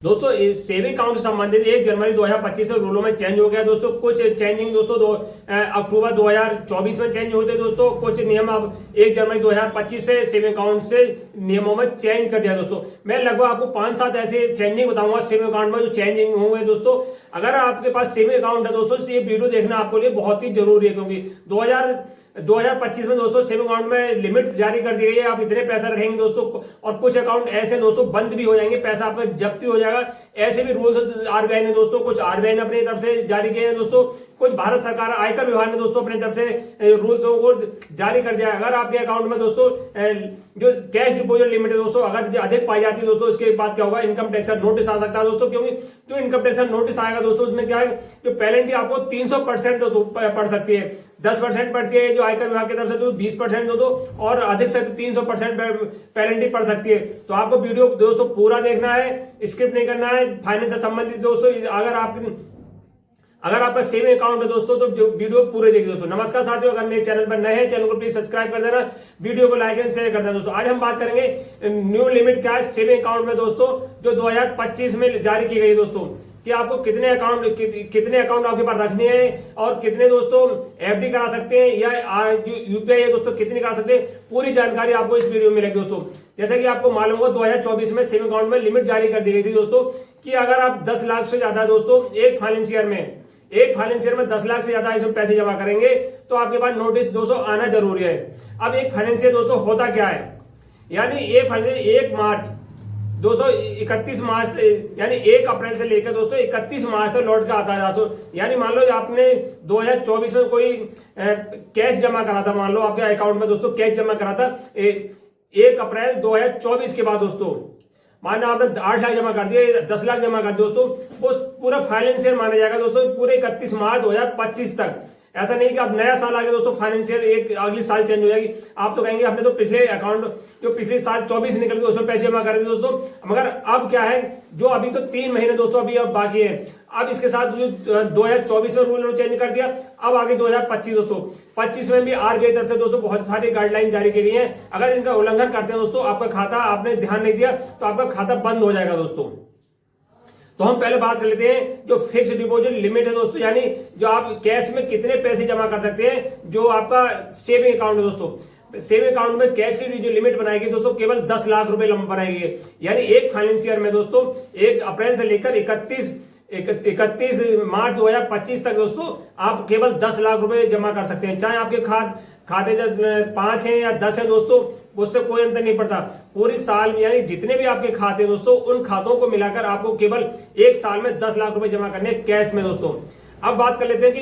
दोस्तों saving account से संबंधित 1 जनवरी 2025 से रूलों में चेंज हो गया दोस्तों। कुछ चेंजिंग दोस्तों अक्टूबर 2024 में चेंज हुए थे दोस्तों। कुछ नियम अब 1 जनवरी 2025 से सेविंग अकाउंट से नियमों में चेंज कर दिया दोस्तों। मैं लगभग आपको 5-7 ऐसे चेंजिंग बताऊंगा सेविंग अकाउंट में जो चेंजिंग हुए दोस्तों। अगर आपके पास सेविंग अकाउंट है दोस्तों, ये वीडियो देखना आपके लिए बहुत ही जरूरी है, क्योंकि 2025 में दोस्तों सेविंग अकाउंट में लिमिट जारी कर दी गई है। आप इतने पैसा रखेंगे दोस्तों, और कुछ अकाउंट ऐसे दोस्तों बंद भी हो जाएंगे, पैसा आपका जब्ती हो जाएगा। ऐसे भी रूल्स आरबीआई ने दोस्तों, कुछ आरबीआई ने अपनी तरफ से जारी किए हैं दोस्तों, कुछ भारत सरकार आयकर विभाग ने दोस्तों अपनी तरफ से रूल्स को जारी कर दिया। अगर आपके अकाउंट में दोस्तों जो कैश डिपोजिट लिमिट है दोस्तों, अगर अधिक पाई जाती है दोस्तों, इसके बाद क्या होगा, इनकम टैक्स नोटिस आ सकता है दोस्तों। क्योंकि जो इनकम टैक्स नोटिस आएगा दोस्तों, उसमें क्या है, जो पेनल्टी आपको 300% दोस्तों पड़ सकती है। 10% पड़ती है जो आयकर विभाग की तरफ से, तो 20% दोस्तों, और अधिक से 300% पेनल्टी पड़ सकती है। तो आपको वीडियो दोस्तों पूरा देखना है, स्किप नहीं करना है। फाइनेंस से संबंधित दोस्तों अगर आपका सेविंग अकाउंट है दोस्तों, तो वीडियो पूरे देखिए दोस्तों। नमस्कार साथियों, अगर मेरे चैनल पर नए हैं, चैनल को प्लीज सब्सक्राइब कर देना, वीडियो को लाइक एंड शेयर कर देना दोस्तों। आज हम बात करेंगे न्यू लिमिट क्या है सेविंग अकाउंट में दोस्तों, जो 2025 में जारी की गई दोस्तों, कि आपको कितने अकाउंट आपके पास रखने हैं, और कितने दोस्तों एफडी करा सकते हैं, या यूपीआई है दोस्तों कितनी करा सकते हैं। पूरी जानकारी आपको इस वीडियो में मिलेगी दोस्तों। जैसे कि आपको मालूम होगा 2024 में सेविंग अकाउंट में लिमिट जारी कर दी गई थी दोस्तों, कि अगर आप 10 लाख से ज्यादा दोस्तों एक फाइनेंशियर में 10 लाख से ज्यादा इसमें पैसे जमा करेंगे, तो आपके पास नोटिस दोस्तों आना जरूरी है। अब एक फाइनेंशियर दोस्तों होता क्या है, यानी एक फाइनेंशियर 1 मार्च दोस्तों 31 मार्च, यानी 1 अप्रैल से लेकर दोस्तों 31 मार्च तक लौट के आता है दोस्तों। यानी मान लो आपने 2024 में कोई कैश जमा करा था, मान लो आपके अकाउंट में दोस्तों कैश जमा करा था 1 अप्रैल 2024 के बाद दोस्तों, माना आपने 8 लाख जमा कर दिए, 10 लाख जमा कर दिए दोस्तों, वो पूरा फाइनेंशियल माना जाएगा दोस्तों पूरे 31 मार्च 2025 तक। ऐसा नहीं कि अब नया साल आ गया दोस्तों, फाइनेंशियल एक अगली साल चेंज हो जाएगी। आप तो कहेंगे हमने तो पिछले अकाउंट जो पिछले साल 24 निकल के उसमें पैसे जमा करे थे दोस्तों, मगर अब क्या है, जो अभी तो 3 महीने दोस्तों अभी अब बाकी है। अब इसके साथ जो 2024 में रूल चेंज कर दिया, अब आगे 2025 दोस्तों, 25 में भी आरबीआई तरफ से दोस्तों बहुत सारी गाइडलाइन जारी की गई है। अगर इनका उल्लंघन करते हैं दोस्तों, आपका खाता आपने ध्यान नहीं दिया तो आपका खाता बंद हो जाएगा दोस्तों। तो हम पहले बात कर लेते हैं जो फिक्स डिपॉजिट लिमिट है दोस्तों, यानी जो आप कैश में कितने पैसे जमा कर सकते हैं। जो आपका सेविंग अकाउंट है दोस्तों, सेविंग अकाउंट में कैश की जो लिमिट बनाई गई दोस्तों, केवल 10 लाख रुपए बनाई गई है। यानी एक फाइनेंशियर में दोस्तों 1 अप्रैल से लेकर 31 मार्च 2025 तक दोस्तों आप केवल 10 लाख रुपए जमा कर सकते हैं। चाहे आपके खाते 5 है या 10 है दोस्तों, उससे कोई अंतर नहीं पड़ता। पूरी साल में यानी जितने भी आपके खाते दोस्तों, उन खातों को मिलाकर आपको केवल 1 साल में 10 लाख रुपए जमा करने कैश में दोस्तों। अब बात कर लेते हैं कि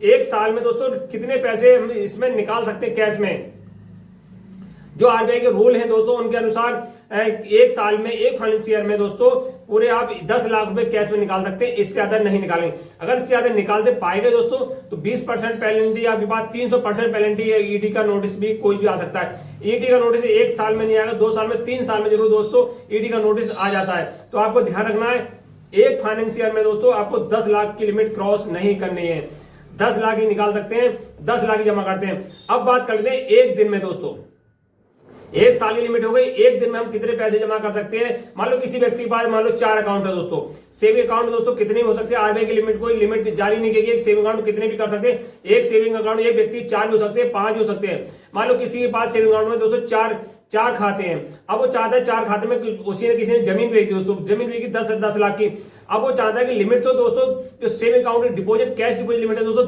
1 साल में दोस्तों कितने पैसे हम इसमें निकाल सकते हैं कैश में। जो आरबीआई के रूल हैं दोस्तों, उनके अनुसार 1 साल में एक फाइनेंशियर में दोस्तों पूरे आप 10 लाख रुपए कैश में निकाल सकते हैं, इससे ज्यादा नहीं निकालेंगे। अगर इससे ज्यादा निकालते पाए गए दोस्तों, तो 20% पेनल्टी आपके पास, 300% पेनल्टी है। ईडी का नोटिस भी कोई भी आ सकता है। ईडी का नोटिस 1 साल में नहीं आएगा, 2 साल में, 3 साल में जरूर दोस्तों ईडी का नोटिस आ जाता है। तो आपको ध्यान रखना है, एक फाइनेंशियर में दोस्तों आपको 10 लाख की लिमिट क्रॉस नहीं करनी है। 10 लाख ही निकाल सकते हैं, 10 लाख ही जमा करते हैं। अब बात कर लेते हैं एक दिन में दोस्तों, 1 साल की लिमिट हो गई, एक दिन में हम कितने पैसे जमा कर सकते हैं। मान लो किसी व्यक्ति के पास मान लो 4 अकाउंट है दोस्तों, सेविंग अकाउंट दोस्तों कितने भी हो सकते हैं। आरबीआई की लिमिट कोई लिमिट जारी नहीं की गई, एक सेविंग अकाउंट कितने भी कर सकते हैं। एक सेविंग अकाउंट एक व्यक्ति 4 भी हो सकते हैं, 5 भी हो सकते हैं। मान लो किसी के पास सेविंग अकाउंट में दोस्तों 4 खाते हैं। अब वो चाहता है 4 खाते में उसी ने किसी ने जमीन बेच दी दोस्तों, जमीन बेची 10 लाख की। अब वो चाहता है कि लिमिट तो दोस्तों जो saving account deposit cash deposit limit है दोस्तों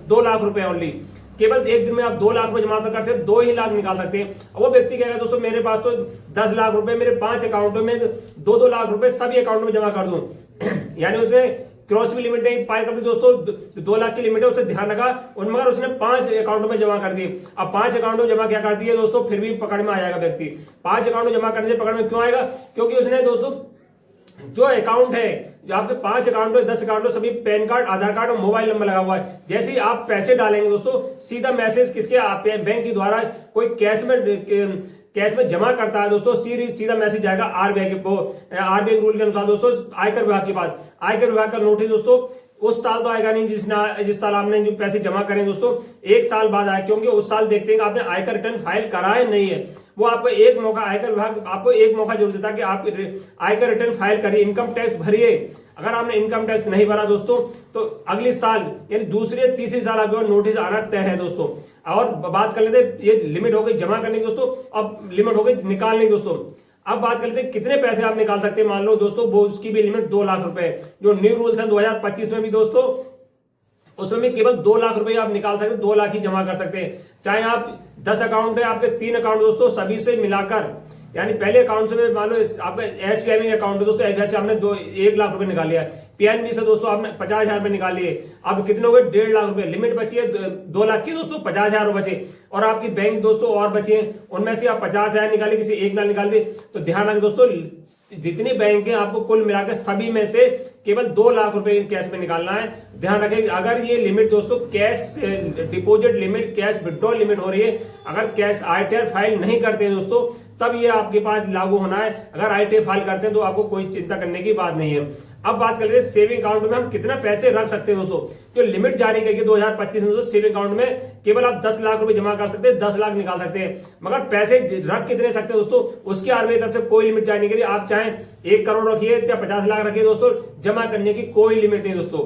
2 लाख रुपए ओनली। केवल एक दिन में आप 2 लाख रुपए जमा कर सकते हैं, 2 ही लाख निकाल सकते हैं। वो व्यक्ति कहेगा दोस्तों मेरे पास तो 10 लाख रुपए, मेरे 5 अकाउंटों में 2-2 लाख रुपए सभी अकाउंट में जमा कर दूं। यानी उसने क्रॉस भी लिमिट नहीं पाई कर दोस्तों, 2 लाख की लिमिट है, उससे ध्यान रखा, मगर उसने 5 अकाउंटों में जमा कर दी। अब 5 अकाउंटों में जमा क्या कर दिए दोस्तों, फिर भी पकड़ में आ जाएगा व्यक्ति। 5 अकाउंट में जमा करने से पकड़ में क्यों आएगा, क्योंकि उसने दोस्तों जो अकाउंट है, जो आपके 5 अकाउंट है, 10 अकाउंट है, सभी पैन कार्ड, आधार कार्ड और मोबाइल नंबर लगा हुआ है। जैसे ही आप पैसे डालेंगे दोस्तों, सीधा मैसेज किसके आप बैंक के द्वारा कोई कैश में जमा करता है दोस्तों, सीधा मैसेज जाएगा आरबीआई रूल के अनुसार दोस्तों आयकर विभाग के पास। आयकर विभाग का नोटिस दोस्तों उस साल तो आएगा नहीं जिस साल आपने जो पैसे जमा करें दोस्तों, 1 साल बाद आए, क्योंकि उस साल देखते हैं कि आपने आयकर रिटर्न फाइल करा है नहीं है। वो आपको एक मौका, आयकर विभाग आपको एक मौका जरूर देता है कि आप आयकर रिटर्न फाइल करिए, इनकम टैक्स भरिए। अगर आपने इनकम टैक्स नहीं भरा दोस्तों तो अगले साल यानी दूसरे तीसरे साल आपके पास नोटिस आना तय है दोस्तों। और बात कर लेते हैं, ये लिमिट हो गई जमा करने की दोस्तों, अब लिमिट हो गई निकालने की दोस्तों। अब बात कर लेते हैं कितने पैसे आप निकाल सकते हैं। मान लो दोस्तों वो उसकी भी लिमिट 2 लाख रुपए, जो न्यू रूल्स है 2025 में भी दोस्तों, उसमें भी केवल 2 लाख रुपए आप निकाल सकते हैं, 2 लाख ही जमा कर सकते हैं। चाहे आप 10 अकाउंट है, आपके 3 अकाउंट दोस्तों, सभी से मिलाकर, यानी पहले अकाउंट से मान लो आपका एसबीआई में अकाउंट है दोस्तों, ऐसे आपने 1 लाख रुपए निकाल लिया, पीएनबी से दोस्तों आपने 50,000 रुपए निकाल लिए, अब कितने हो गए 1.5 लाख रुपए, लिमिट बची है 2 लाख की दोस्तों, 50,000 रुपए बचे। और आपकी बैंक दोस्तों और बची है, उनमें से आप 50,000 निकाले, किसी एक लाख निकाल दे। तो ध्यान रखें दोस्तों, जितनी बैंक है आपको कुल मिलाकर सभी में से केवल 2 लाख रुपए कैश में निकालना है। ध्यान रखें, अगर ये लिमिट दोस्तों cash deposit limit, cash withdrawal limit हो रही है, अगर कैश आईटीआर फाइल नहीं करते हैं दोस्तों तब ये आपके पास लागू होना है। अगर आईटीआर फाइल करते हैं तो आपको कोई चिंता करने की बात नहीं है। अब बात कर लेते हैं सेविंग अकाउंट में हम कितना पैसे रख सकते हैं दोस्तों। जो लिमिट जारी करेगी 2025 में दोस्तों, सेविंग अकाउंट में केवल आप 10 लाख रुपए जमा कर सकते हैं, 10 लाख निकाल सकते हैं। मगर पैसे रख कितने सकते हैं दोस्तों, उसकी आरबीआई तरफ से कोई लिमिट जारी नहीं करी। आप चाहे 1 करोड़ रखिए चाहे 50 लाख रखिए दोस्तों, जमा करने की कोई लिमिट नहीं दोस्तों।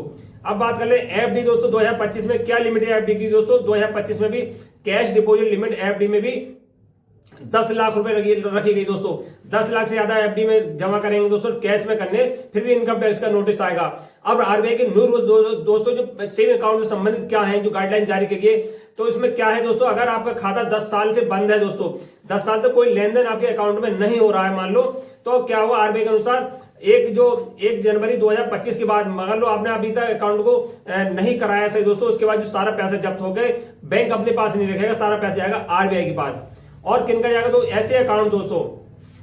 अब बात कर ले एफडी दोस्तों, 2025 में क्या लिमिट है एफडी की दोस्तों। 2025 में भी कैश डिपॉजिट लिमिट एफडी में भी 10 लाख रुपए रखी गई दोस्तों। 10 लाख से ज्यादा एफडी में जमा करेंगे दोस्तों कैश में करने, फिर भी इनकम टैक्स का नोटिस आएगा। अब आरबीआई के न्यू रूल्स दोस्तों, जो सेविंग अकाउंट से संबंधित क्या है, जो गाइडलाइन जारी की गई, तो इसमें क्या है दोस्तों, अगर आपका खाता 10 साल से बंद है दोस्तों, 10 साल तक कोई लेन देन आपके अकाउंट में नहीं हो रहा है मान लो, तो क्या हुआ आरबीआई के अनुसार 1 जनवरी 2025 के बाद, मान लो आपने अभी तक अकाउंट को नहीं कराया सही दोस्तों, उसके बाद जो सारा पैसा जब्त हो गए, बैंक अपने पास नहीं रखेगा, सारा पैसा जाएगा आरबीआई के पास। और किन का जाएगा, तो ऐसे अकाउंट दोस्तों,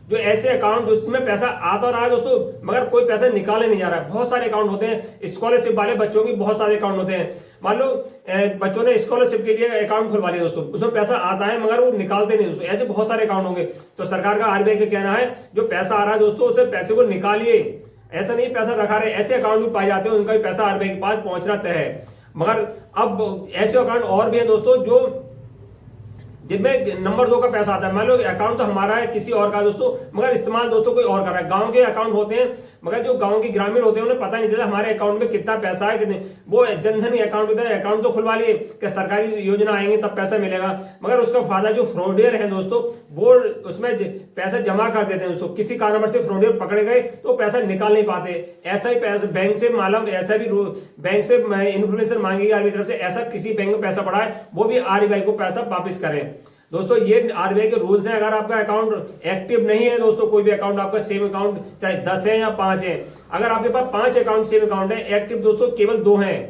जो ऐसे अकाउंट जिसमें पैसा आता रहा है दोस्तों मगर कोई पैसा निकाले नहीं जा रहा है। बहुत सारे अकाउंट होते हैं, स्कॉलरशिप वाले बच्चों की बहुत सारे अकाउंट होते हैं। मान लो बच्चों ने स्कॉलरशिप के लिए अकाउंट खुलवा लिया दोस्तों, उसमें पैसा आता है मगर वो निकालते नहीं दोस्तों, ऐसे बहुत सारे अकाउंट होंगे। तो सरकार का आरबीआई का कहना है जो पैसा आ रहा है दोस्तों, उसे पैसे को निकालिए, ऐसा नहीं पैसा रखा रहे। ऐसे अकाउंट भी पाए जाते हैं उनका भी पैसा आरबीआई के पास पहुंचना तय है। मगर अब ऐसे अकाउंट और भी है दोस्तों जो जिनमें नंबर 2 का पैसा आता है। मान लो अकाउंट तो हमारा है किसी और का दोस्तों, मगर इस्तेमाल दोस्तों कोई और कर रहा है। गांव के अकाउंट होते हैं मगर जो गांव के ग्रामीण होते हैं उन्हें पता नहीं चलता हमारे अकाउंट में कितना पैसा है, कितने, वो जनधन अकाउंट होता है, अकाउंट तो खुलवा लिए कि सरकारी योजना आएंगे तब पैसा मिलेगा, मगर उसका फायदा जो फ्रॉडियर है दोस्तों वो उसमें पैसा जमा कर देते हैं दोस्तों। किसी कारणवश से फ्रॉडियर पकड़े गए तो पैसा निकाल नहीं पाते। ऐसा ही पैसा बैंक से मालूम, ऐसा भी बैंक से इन्फॉर्मेशन मांगेगी आरबीआई तरफ से, ऐसा किसी बैंक में पैसा पड़ा है वो भी आरबीआई को पैसा वापिस करें दोस्तों। ये आरबीआई के रूल्स हैं। अगर आपका अकाउंट एक्टिव नहीं है दोस्तों, कोई भी अकाउंट आपका सेम अकाउंट चाहे 10 है या 5 है, अगर आपके पास 5 अकाउंट सेम अकाउंट है, एक्टिव दोस्तों केवल 2 हैं,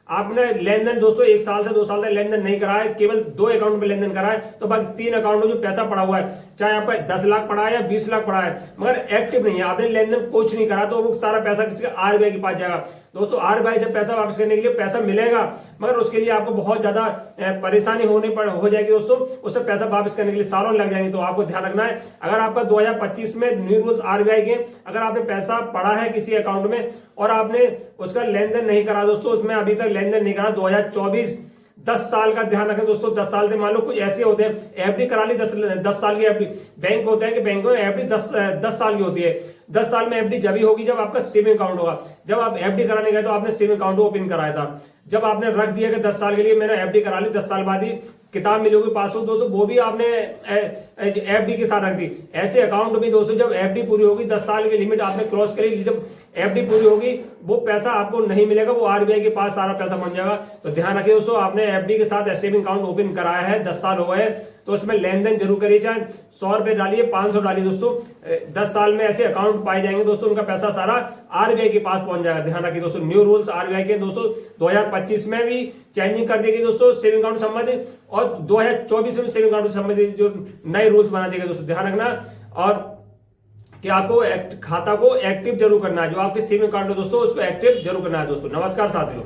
आपने लेन देन दोस्तों 1 साल से 2 साल तक लेन देन नहीं करा है, केवल 2 अकाउंट में लेन देन करा है, तो बाकी 3 अकाउंट में जो पैसा पड़ा हुआ है, चाहे आपका 10 लाख पड़ा है या 20 लाख पड़ा है, मगर एक्टिव नहीं है, आपने लेन देन कुछ नहीं करा, तो वो सारा पैसा किसी का आरबीआई के पास जाएगा दोस्तों। आरबीआई से पैसा वापस करने के लिए पैसा मिलेगा, मगर उसके लिए आपको बहुत ज्यादा परेशानी हो जाएगी दोस्तों। उससे पैसा वापस करने के लिए सालों लग जाएंगे। तो आपको ध्यान रखना है, अगर आपका 2025 में न्यू रूल्स आरबीआई के, अगर आपने पैसा पड़ा है किसी अकाउंट में और आपने उसका लेन देन नहीं करा दोस्तों, उसमें अभी तक लेन देन नहीं करा, 2024 10 साल का ध्यान रखें दोस्तों। 10 साल से मान लो कुछ ऐसे होते हैं, एफडी करा ली 10 साल की एफडी, बैंक होते हैं कि बैंकों में एफडी 10 साल की होती है। 10 साल में एफडी जब ही होगी जब आपका सेविंग अकाउंट होगा। जब आप एफडी कराने गए तो आपने सेविंग अकाउंट ओपन कराया था, जब आपने रख दिया कि 10 साल के लिए मैंने एफडी करा ली, 10 साल बाद ही किताब मिलोगी पासबुक दोस्तों, वो भी आपने एफडी के साथ रख दी। ऐसे अकाउंट भी दोस्तों जब एफडी पूरी होगी, 10 साल की लिमिट आपने क्रॉस करी, जब एफडी पूरी होगी वो पैसा आपको नहीं मिलेगा, वो आरबीआई के पास सारा पैसा पहुंच जाएगा। तो ध्यान रखिए दोस्तों, आपने एफडी के साथ सेविंग अकाउंट ओपन कराया है, 10 साल हो गए, तो उसमें लेन देन जरूर करिए, चाहे 100 रुपए डालिए 500 डालिए दोस्तों। 10 साल में ऐसे अकाउंट पाए जाएंगे दोस्तों, उनका पैसा सारा आरबीआई के पास पहुंच जाएगा। ध्यान रखिए दोस्तों, न्यू रूल्स आरबीआई के दोस्तों 2025 में भी चेंजिंग कर देगी दोस्तों सेविंग अकाउंट संबंधित, और 2024 में सेविंग अकाउंट संबंधित जो नए रूल्स बना देगा दोस्तों। ध्यान रखना, और कि आपको खाता को एक्टिव जरूर करना है, जो आपके सेविंग अकाउंट है दोस्तों उसको एक्टिव जरूर करना है दोस्तों। नमस्कार साथियों।